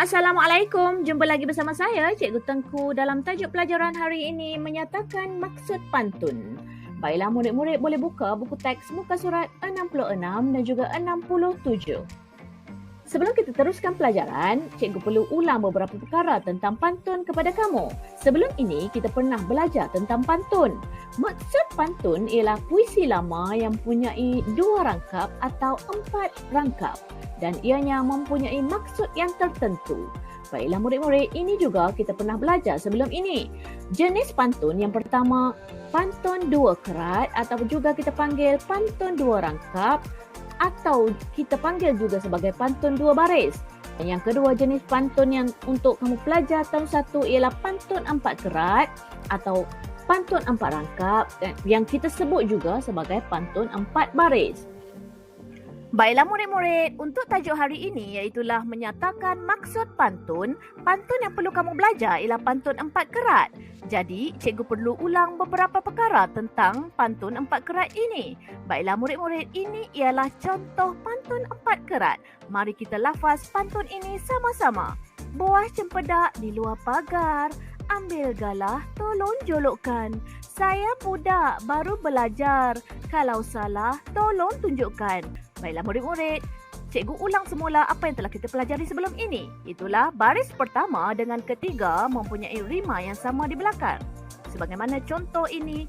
Assalamualaikum. Jumpa lagi bersama saya, Cikgu Tengku dalam tajuk pelajaran hari ini menyatakan maksud pantun. Baiklah murid-murid boleh buka buku teks muka surat 66 dan juga 67. Sebelum kita teruskan pelajaran, Cikgu perlu ulang beberapa perkara tentang pantun kepada kamu. Sebelum ini, kita pernah belajar tentang pantun. Maksud pantun ialah puisi lama yang mempunyai 2 rangkap atau 4 rangkap dan ianya mempunyai maksud yang tertentu. Baiklah murid-murid, ini juga kita pernah belajar sebelum ini. Jenis pantun yang pertama, pantun 2 kerat atau juga kita panggil pantun 2 rangkap atau kita panggil juga sebagai pantun 2 baris. Dan yang kedua jenis pantun yang untuk kamu pelajar tahun 1 ialah pantun 4 kerat atau pantun 4 rangkap yang kita sebut juga sebagai pantun 4 baris. Baiklah murid-murid, untuk tajuk hari ini iaitulah menyatakan maksud pantun. Pantun yang perlu kamu belajar ialah pantun 4 kerat. Jadi, cikgu perlu ulang beberapa perkara tentang pantun 4 kerat ini. Baiklah murid-murid, ini ialah contoh pantun 4 kerat. Mari kita lafaz pantun ini sama-sama. Buah cempedak di luar pagar, ambil galah, tolong jolokkan. Saya budak baru belajar, kalau salah tolong tunjukkan. Baiklah murid-murid, cikgu ulang semula apa yang telah kita pelajari sebelum ini. Itulah baris pertama dengan ketiga mempunyai rima yang sama di belakang. Sebagaimana contoh ini,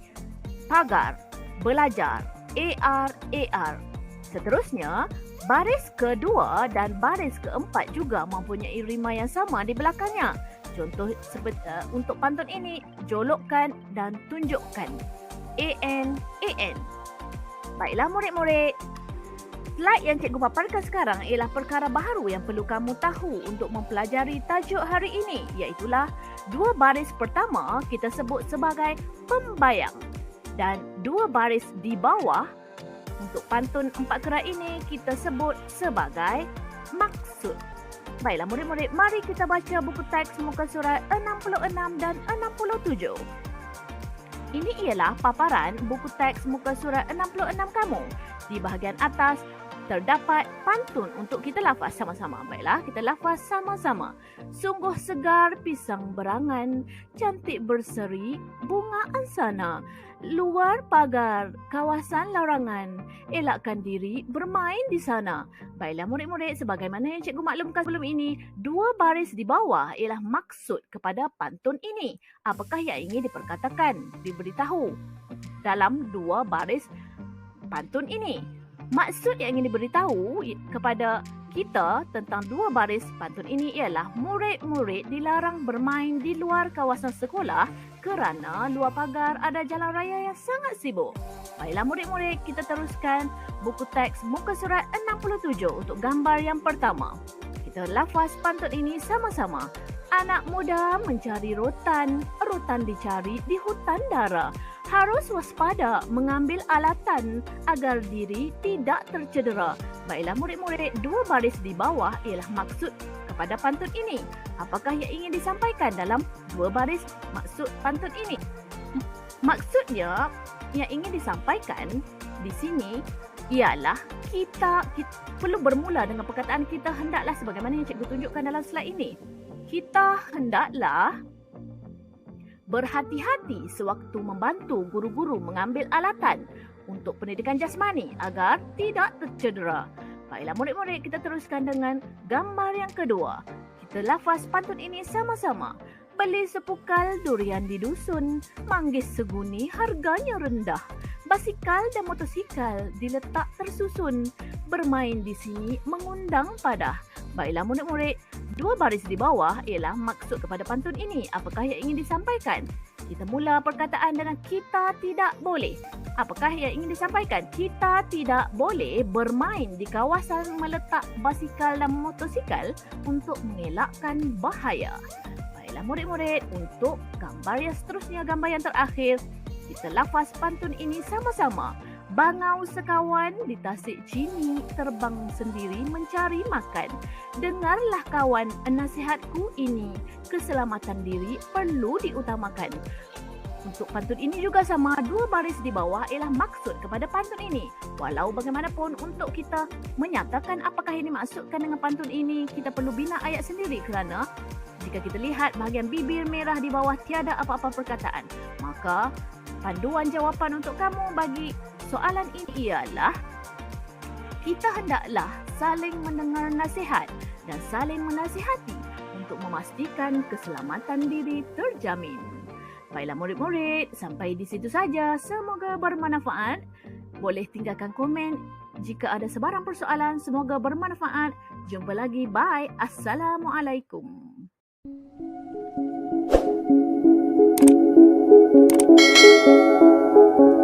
pagar, belajar, AR. Seterusnya, baris kedua dan baris keempat juga mempunyai rima yang sama di belakangnya. Contoh untuk pantun ini, jolokkan dan tunjukkan. AN. Baiklah murid-murid, slide yang cikgu paparkan sekarang ialah perkara baharu yang perlu kamu tahu untuk mempelajari tajuk hari ini, iaitulah 2 baris pertama kita sebut sebagai pembayang dan 2 baris di bawah untuk pantun 4 kerat ini kita sebut sebagai maksud. Baiklah murid-murid, mari kita baca buku teks muka surat 66 dan 67. Ini ialah paparan buku teks muka surat 66 kamu. Di bahagian atas terdapat pantun untuk kita lafaz sama-sama. Baiklah, kita lafaz sama-sama. Sungguh segar pisang berangan, cantik berseri bunga ansana. Luar pagar, kawasan larangan, elakkan diri bermain di sana. Baiklah murid-murid, sebagaimana yang cikgu maklumkan sebelum ini, 2 baris di bawah ialah maksud kepada pantun ini. Apakah yang ingin diperkatakan, diberitahu dalam 2 baris pantun ini? Maksud yang ingin diberitahu kepada kita tentang 2 baris pantun ini ialah murid-murid dilarang bermain di luar kawasan sekolah kerana luar pagar ada jalan raya yang sangat sibuk. Baiklah murid-murid, kita teruskan buku teks muka surat 67 untuk gambar yang pertama. Kita lafaz pantun ini sama-sama. Anak muda mencari rotan dicari di hutan dara. Harus waspada mengambil alatan agar diri tidak tercedera. Baiklah murid-murid, 2 baris di bawah ialah maksud kepada pantun ini. Apakah yang ingin disampaikan dalam 2 baris maksud pantun ini? Maksudnya yang ingin disampaikan di sini ialah kita perlu bermula dengan perkataan kita hendaklah sebagaimana yang cikgu tunjukkan dalam slide ini. Kita hendaklah berhati-hati sewaktu membantu guru-guru mengambil alatan untuk pendidikan jasmani agar tidak tercedera. Baiklah murid-murid, kita teruskan dengan gambar yang kedua. Kita lafaz pantun ini sama-sama. Beli sepukal durian di dusun, manggis seguni harganya rendah. Basikal dan motosikal diletak tersusun, bermain di sini mengundang padah. Baiklah murid-murid, 2 baris di bawah ialah maksud kepada pantun ini. Apakah yang ingin disampaikan? Kita mula perkataan dengan kita tidak boleh. Apakah yang ingin disampaikan? Kita tidak boleh bermain di kawasan meletak basikal dan motosikal untuk mengelakkan bahaya. Baiklah murid-murid, untuk gambar yang seterusnya, gambar yang terakhir, kita lafaz pantun ini sama-sama. Bangau sekawan di tasik Cini, terbang sendiri mencari makan. Dengarlah kawan nasihatku ini, keselamatan diri perlu diutamakan. Untuk pantun ini juga sama, 2 baris di bawah ialah maksud kepada pantun ini. Walau bagaimanapun, untuk kita menyatakan apakah ini maksudkan dengan pantun ini, kita perlu bina ayat sendiri kerana jika kita lihat bahagian bibir merah di bawah tiada apa-apa perkataan, maka panduan jawapan untuk kamu bagi soalan ini ialah kita hendaklah saling mendengar nasihat dan saling menasihati untuk memastikan keselamatan diri terjamin. Baiklah murid-murid, sampai di situ saja. Semoga bermanfaat. Boleh tinggalkan komen jika ada sebarang persoalan. Semoga bermanfaat. Jumpa lagi. Bye. Assalamualaikum.